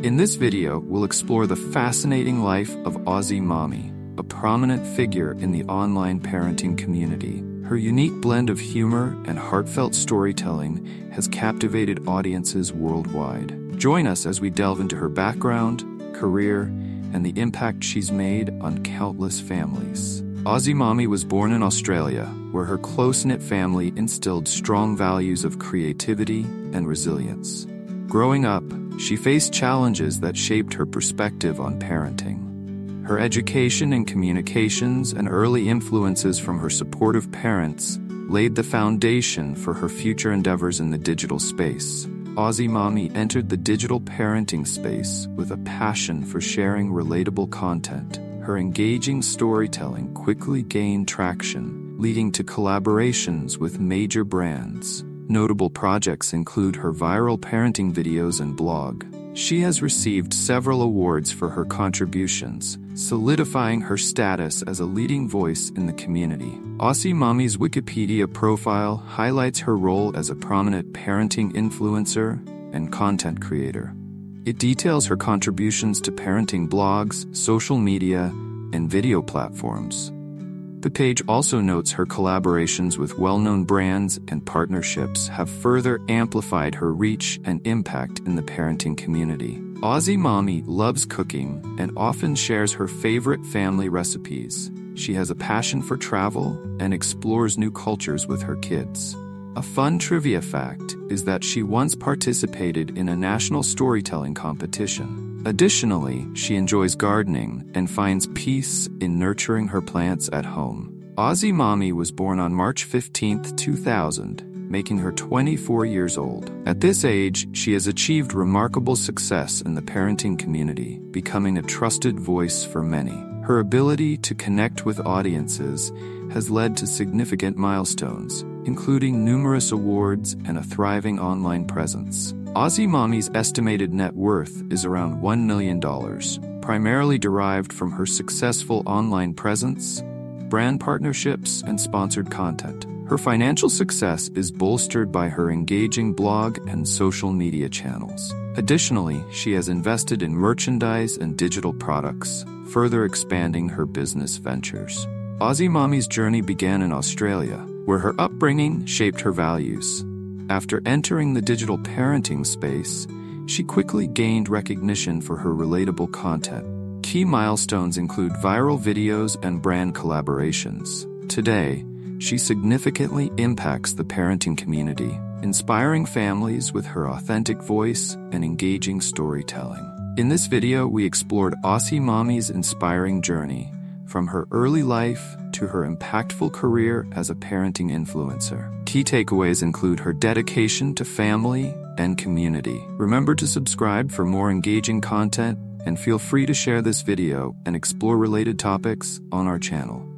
In this video, we'll explore the fascinating life of Aussie Mami, a prominent figure in the online parenting community. Her unique blend of humor and heartfelt storytelling has captivated audiences worldwide. Join us as we delve into her background, career, and the impact she's made on countless families. Aussie Mami was born in Australia, where her close-knit family instilled strong values of creativity and resilience. Growing up, she faced challenges that shaped her perspective on parenting. Her education in communications and early influences from her supportive parents laid the foundation for her future endeavors in the digital space. Aussie Mami entered the digital parenting space with a passion for sharing relatable content. Her engaging storytelling quickly gained traction, leading to collaborations with major brands. Notable projects include her viral parenting videos and blog. She has received several awards for her contributions, solidifying her status as a leading voice in the community. Aussie Mami's Wikipedia profile highlights her role as a prominent parenting influencer and content creator. It details her contributions to parenting blogs, social media, and video platforms. The page also notes her collaborations with well-known brands and partnerships have further amplified her reach and impact in the parenting community. Aussie Mami loves cooking and often shares her favorite family recipes. She has a passion for travel and explores new cultures with her kids. A fun trivia fact is that she once participated in a national storytelling competition. Additionally, she enjoys gardening and finds peace in nurturing her plants at home. Aussie Mami was born on March 15, 2000, making her 24 years old. At this age, she has achieved remarkable success in the parenting community, becoming a trusted voice for many. Her ability to connect with audiences has led to significant milestones, including numerous awards and a thriving online presence. Aussie Mami's estimated net worth is around $1 million, primarily derived from her successful online presence, brand partnerships, and sponsored content. Her financial success is bolstered by her engaging blog and social media channels. Additionally, she has invested in merchandise and digital products, further expanding her business ventures. Aussie Mami's journey began in Australia, where her upbringing shaped her values. After entering the digital parenting space, she quickly gained recognition for her relatable content. Key milestones include viral videos and brand collaborations. Today, she significantly impacts the parenting community, inspiring families with her authentic voice and engaging storytelling. In this video, we explored Aussie Mami's inspiring journey, from her early life to her impactful career as a parenting influencer. Key takeaways include her dedication to family and community. Remember to subscribe for more engaging content, and feel free to share this video and explore related topics on our channel.